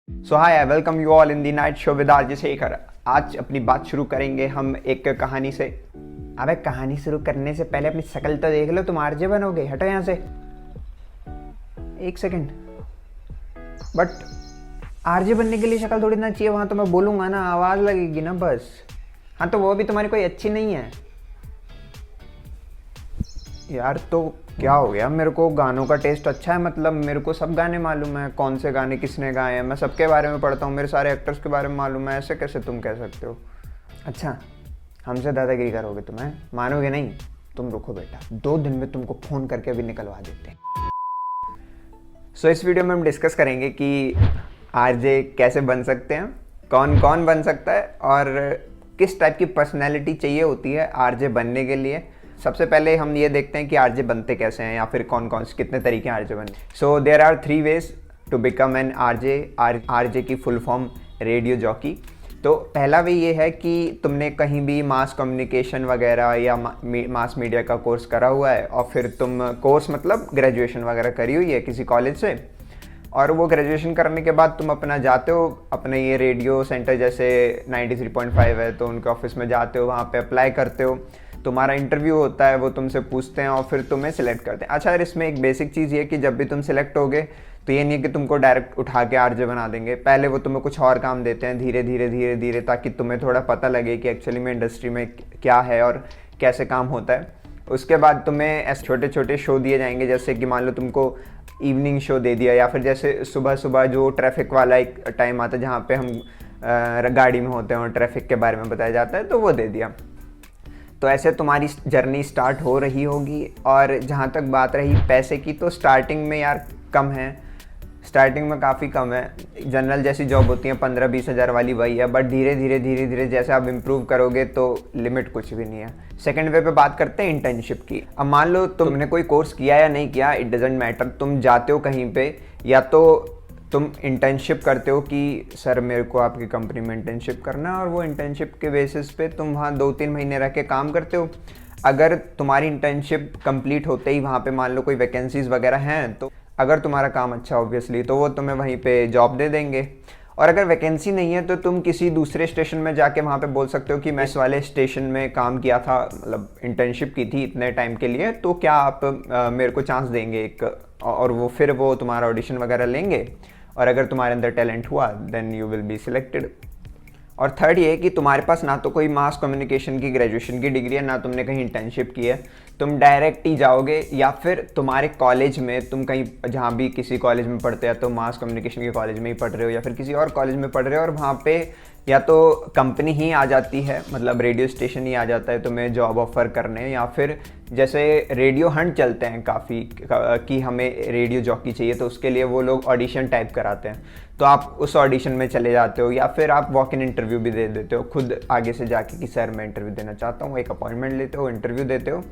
So hi, welcome you all in the night show with RJ Shekhar. आज अपनी बात शुरू करेंगे हम एक कहानी से। अबे कहानी शुरू करने से पहले अपनी शक्ल तो देख लो, तुम आरजे बनोगे। हटो यहाँ से, एक सेकंड। बट आरजे बनने के लिए शक्ल थोड़ी ना चाहिए, वहाँ तो मैं बोलूँगा ना, आवाज़ लगेगी ना बस। हाँ तो वो भी तुम्हारी कोई अच्छी नहीं है यार। तो क्या हो गया, मेरे को गानों का टेस्ट अच्छा है, मतलब मेरे को सब गाने मालूम है, कौन से गाने किसने गाए हैं, मैं सबके बारे में पढ़ता हूँ, मेरे सारे एक्टर्स के बारे में मालूम है। ऐसे कैसे तुम कह सकते हो? अच्छा, हमसे दादागिरी करोगे तुम्हें, मानोगे नहीं। तुम रुको बेटा, 2 दिन में तुमको फ़ोन करके अभी निकलवा देते हैं। सो इस वीडियो में हम डिस्कस करेंगे कि आरजे कैसे बन सकते हैं, कौन कौन बन सकता है और किस टाइप की पर्सनैलिटी चाहिए होती है आरजे बनने के लिए। सबसे पहले हम ये देखते हैं कि आरजे बनते कैसे हैं, या फिर कौन कौन से कितने तरीके हैं आरजे बनने। So there are 3 ways to become an RJ. RJ की फुल फॉर्म रेडियो जॉकी। तो पहला वे ये है कि तुमने कहीं भी मास कम्युनिकेशन वगैरह या मास मीडिया का कोर्स करा हुआ है, और फिर तुम कोर्स मतलब ग्रेजुएशन वगैरह करी हुई है किसी कॉलेज से, और वो ग्रेजुएशन करने के बाद तुम अपना जाते हो अपने ये रेडियो सेंटर जैसे 93.5 है तो उनके ऑफिस में जाते हो, वहाँ पे अप्लाई करते हो, तुम्हारा इंटरव्यू होता है, वो तुमसे पूछते हैं और फिर तुम्हें सिलेक्ट करते हैं। अच्छा यार, इसमें एक बेसिक चीज़ ये कि जब भी तुम सिलेक्ट होगे तो ये नहीं है कि तुमको डायरेक्ट उठा के आरजे बना देंगे। पहले वो तुम्हें कुछ और काम देते हैं धीरे धीरे धीरे धीरे, ताकि तुम्हें थोड़ा पता लगे कि एक्चुअली में इंडस्ट्री में क्या है और कैसे काम होता है। उसके बाद तुम्हें ऐसे छोटे छोटे शो दिए जाएंगे, जैसे कि मान लो तुमको इवनिंग शो दे दिया, या फिर जैसे सुबह सुबह जो ट्रैफिक वाला एक टाइम आता है जहाँ पे हम गाड़ी में होते हैं और ट्रैफिक के बारे में बताया जाता है, तो वो दे दिया। तो ऐसे तुम्हारी जर्नी स्टार्ट हो रही होगी। और जहाँ तक बात रही पैसे की, तो स्टार्टिंग में यार कम है, स्टार्टिंग में काफ़ी कम है। जनरल जैसी जॉब होती है 15-20 हज़ार वाली वही है, बट धीरे धीरे धीरे धीरे जैसे आप इम्प्रूव करोगे तो लिमिट कुछ भी नहीं है। सेकंड वे पे बात करते हैं इंटर्नशिप की। अब मान लो तुमने कोई कोर्स किया या नहीं किया, इट डजेंट मैटर, तुम जाते हो कहीं पे, या तो तुम इंटर्नशिप करते हो कि सर मेरे को आपकी कंपनी में इंटर्नशिप करना है, और वो इंटर्नशिप के बेसिस पे तुम वहाँ 2-3 महीने रह के काम करते हो। अगर तुम्हारी इंटर्नशिप कंप्लीट होते ही वहाँ पे मान लो कोई वैकेंसीज़ वगैरह हैं, तो अगर तुम्हारा काम अच्छा ऑब्वियसली तो वो तुम्हें वहीं पे जॉब दे देंगे। और अगर वैकेंसी नहीं है तो तुम किसी दूसरे स्टेशन में जाके वहाँ पे बोल सकते हो कि मैं इस वाले स्टेशन में काम किया था, मतलब इंटर्नशिप की थी इतने टाइम के लिए, तो क्या आप मेरे को चांस देंगे एक, और वो फिर वो तुम्हारा ऑडिशन वगैरह लेंगे, और अगर तुम्हारे अंदर टैलेंट हुआ then you will be selected. और थर्ड ये कि तुम्हारे पास ना तो कोई मास कम्युनिकेशन की ग्रेजुएशन की डिग्री है, ना तुमने कहीं इंटर्नशिप की है, तुम डायरेक्ट ही जाओगे, या फिर तुम्हारे कॉलेज में तुम कहीं जहाँ भी किसी कॉलेज में पढ़ते हैं तो मास कम्युनिकेशन के कॉलेज में ही पढ़ रहे हो, या फिर किसी और कॉलेज में पढ़ रहे हो, और वहाँ पे या तो कंपनी ही आ जाती है, मतलब रेडियो स्टेशन ही आ जाता है तुम्हें जॉब ऑफर करने, या फिर जैसे रेडियो हंट चलते हैं काफ़ी कि हमें रेडियो जॉकी चाहिए, तो उसके लिए वो लोग ऑडिशन टाइप कराते हैं, तो आप उस ऑडिशन में चले जाते हो, या फिर आप वॉक इन इंटरव्यू भी दे देते हो खुद आगे से जाके कि सर मैं इंटरव्यू देना चाहता हूँ, एक अपॉइंटमेंट लेते हो, इंटरव्यू देते हो,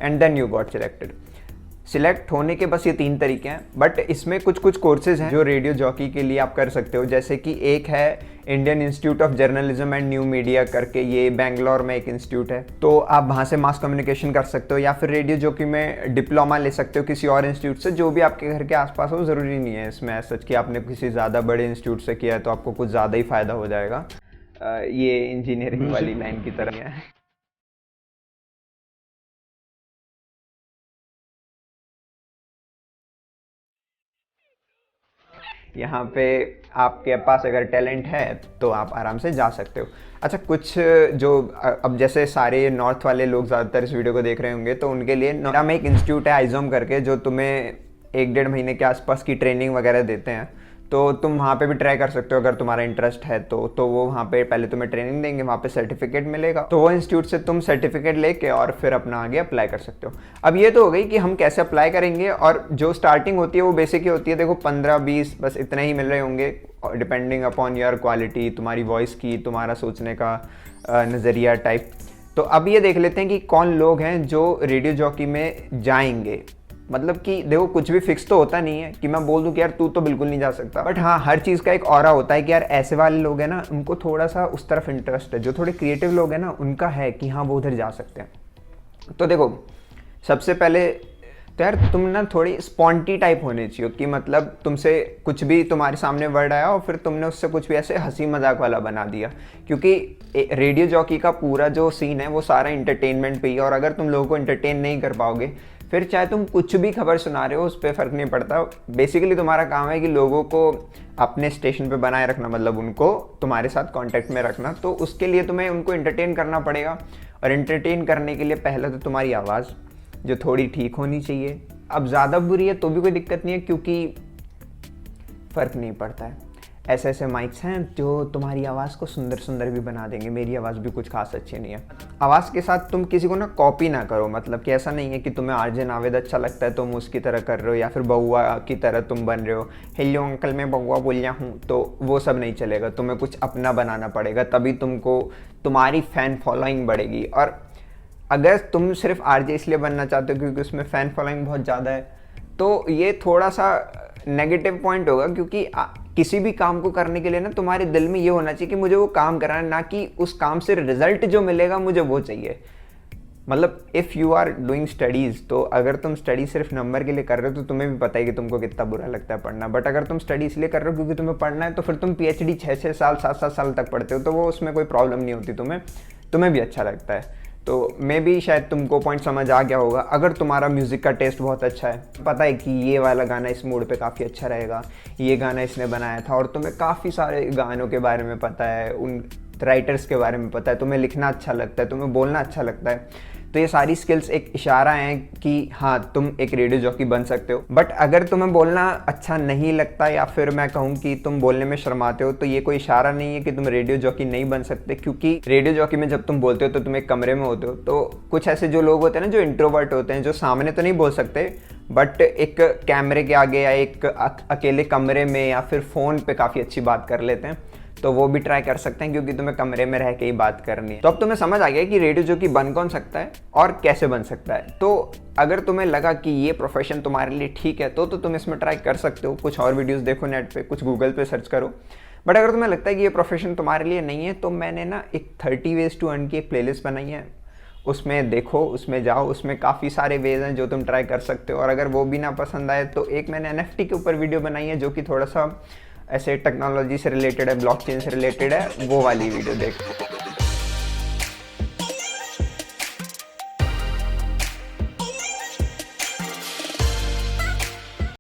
and then you got selected. Select होने के बस ये 3 तरीके हैं, बट इसमें कुछ कुछ कोर्सेज हैं जो रेडियो जॉकी के लिए आप कर सकते हो। जैसे कि एक है Indian institute of journalism and new media करके, ये बेंगलोर में एक इंस्टीट्यूट है, तो आप वहाँ से मास कम्युनिकेशन कर सकते हो, या फिर रेडियो जॉकी में डिप्लोमा ले सकते हो किसी और इंस्टीट्यूट से, जो भी आपके घर के आसपास हो। ज़रूरी नहीं है इसमें सच कि आपने किसी ज़्यादा बड़े इंस्टीट्यूट से किया है तो आपको कुछ ज़्यादा ही फ़ायदा हो जाएगा। ये इंजीनियरिंग वाली लाइन की तरह है। यहाँ पे आपके पास अगर टैलेंट है तो आप आराम से जा सकते हो। अच्छा, कुछ जो अब जैसे सारे नॉर्थ वाले लोग ज़्यादातर इस वीडियो को देख रहे होंगे, तो उनके लिए नोएडा में एक इंस्टीट्यूट है आइजोम करके, जो तुम्हें 1-1.5 महीने के आसपास की ट्रेनिंग वगैरह देते हैं, तो तुम वहाँ पे भी ट्राई कर सकते हो अगर तुम्हारा इंटरेस्ट है तो वो वहाँ पे पहले तुम्हें ट्रेनिंग देंगे, वहाँ पे सर्टिफिकेट मिलेगा, तो वो इंस्टीट्यूट से तुम सर्टिफिकेट लेके और फिर अपना आगे अप्लाई कर सकते हो। अब ये तो हो गई कि हम कैसे अप्लाई करेंगे, और जो स्टार्टिंग होती है वो बेसिक ही होती है। देखो 15-20 बस इतने ही मिल रहे होंगे, डिपेंडिंग अपॉन योर क्वालिटी, तुम्हारी वॉइस की, तुम्हारा सोचने का नज़रिया टाइप। तो अब ये देख लेते हैं कि कौन लोग हैं जो रेडियो जॉकी में जाएंगे। मतलब कि देखो कुछ भी फिक्स तो होता नहीं है कि मैं बोल दूं कि यार तू तो बिल्कुल नहीं जा सकता, बट हाँ हर चीज़ का एक ऑरा होता है कि यार ऐसे वाले लोग हैं ना, उनको थोड़ा सा उस तरफ इंटरेस्ट है, जो थोड़े क्रिएटिव लोग हैं ना उनका है कि हाँ वो उधर जा सकते हैं। तो देखो सबसे पहले तो यार तुम ना थोड़ी स्पॉन्टी टाइप होने चाहिए कि मतलब तुमसे कुछ भी तुम्हारे सामने वर्ड आया और फिर तुमने उससे कुछ भी ऐसे हंसी मजाक वाला बना दिया, क्योंकि रेडियो जॉकी का पूरा जो सीन है वो सारा इंटरटेनमेंट पे ही है। और अगर तुम लोगों को इंटरटेन नहीं कर पाओगे फिर चाहे तुम कुछ भी खबर सुना रहे हो उस पर फ़र्क नहीं पड़ता। बेसिकली तुम्हारा काम है कि लोगों को अपने स्टेशन पे बनाए रखना, मतलब उनको तुम्हारे साथ कांटेक्ट में रखना। तो उसके लिए तुम्हें उनको एंटरटेन करना पड़ेगा, और एंटरटेन करने के लिए पहले तो तुम्हारी आवाज़ जो थोड़ी ठीक होनी चाहिए। अब ज़्यादा बुरी है तो भी कोई दिक्कत नहीं है, क्योंकि फ़र्क नहीं पड़ता है। ऐसे ऐसे माइक्स हैं जो तुम्हारी आवाज़ को सुंदर सुंदर भी बना देंगे। मेरी आवाज़ भी कुछ खास अच्छी नहीं है। आवाज़ के साथ तुम किसी को ना कॉपी ना करो, मतलब कि ऐसा नहीं है कि तुम्हें आरजे नावेद अच्छा लगता है तुम उसकी तरह कर रहे हो, या फिर बउआ की तरह तुम बन रहे हो, हेलो अंकल मैं बउआ बोलिया हूँ, तो वो सब नहीं चलेगा। तुम्हें कुछ अपना बनाना पड़ेगा, तभी तुमको तुम्हारी फ़ैन फॉलोइंग बढ़ेगी। और अगर तुम सिर्फ आरजे इसलिए बनना चाहते हो क्योंकि उसमें फ़ैन फॉलोइंग बहुत ज़्यादा है, तो ये थोड़ा सा नेगेटिव पॉइंट होगा। क्योंकि किसी भी काम को करने के लिए ना तुम्हारे दिल में ये होना चाहिए कि मुझे वो काम करना है, ना कि उस काम से रिजल्ट जो मिलेगा मुझे वो चाहिए। मतलब if you are doing studies, तो अगर तुम स्टडी सिर्फ नंबर के लिए कर रहे हो तो तुम्हें भी पता है कि तुमको कितना बुरा लगता है पढ़ना। बट अगर तुम स्टडी इसलिए कर रहे हो क्योंकि तुम्हें पढ़ना है, तो फिर तुम PhD 6-6 साल 7-7 साल तक पढ़ते हो, तो वो उसमें कोई प्रॉब्लम नहीं होती, तुम्हें भी अच्छा लगता है। तो मे भी शायद तुमको पॉइंट समझ आ गया होगा। अगर तुम्हारा म्यूज़िक का टेस्ट बहुत अच्छा है, पता है कि ये वाला गाना इस मूड पे काफ़ी अच्छा रहेगा, ये गाना इसने बनाया था, और तुम्हें काफ़ी सारे गानों के बारे में पता है, उन राइटर्स के बारे में पता है, तुम्हें लिखना अच्छा लगता है, तुम्हें बोलना अच्छा लगता है, तो ये सारी स्किल्स एक इशारा है कि हाँ तुम एक रेडियो जॉकी बन सकते हो। बट अगर तुम्हें बोलना अच्छा नहीं लगता, या फिर मैं कहूँ कि तुम बोलने में शर्माते हो, तो ये कोई इशारा नहीं है कि तुम रेडियो जॉकी नहीं बन सकते। क्योंकि रेडियो जॉकी में जब तुम बोलते हो तो तुम एक कमरे में होते हो, तो कुछ ऐसे जो लोग होते हैं ना जो इंट्रोवर्ट होते हैं, जो सामने तो नहीं बोल सकते बट एक कैमरे के आगे या एक अकेले कमरे में या फिर फ़ोन पे काफ़ी अच्छी बात कर लेते हैं, तो वो भी ट्राई कर सकते हैं, क्योंकि तुम्हें कमरे में रह के ही बात करनी है। तो अब तुम्हें समझ आ गया कि रेडियो जॉकी बन कौन सकता है और कैसे बन सकता है। तो अगर तुम्हें लगा कि ये प्रोफेशन तुम्हारे लिए ठीक है तो तुम इसमें ट्राई कर सकते हो। कुछ और वीडियोस देखो नेट पे, कुछ गूगल पे सर्च करो। बट अगर तुम्हें लगता है कि ये प्रोफेशन तुम्हारे लिए नहीं है, तो मैंने ना एक 30 ways to earn की एक प्लेलिस्ट बनाई है, उसमें देखो, उसमें जाओ, उसमें काफ़ी सारे वेज हैं जो तुम ट्राई कर सकते हो। और अगर वो भी ना पसंद आए तो एक मैंने NFT के ऊपर वीडियो बनाई है जो कि थोड़ा सा ऐसे टेक्नोलॉजी से रिलेटेड है, ब्लॉकचेन से रिलेटेड है, वो वाली वीडियो देखो।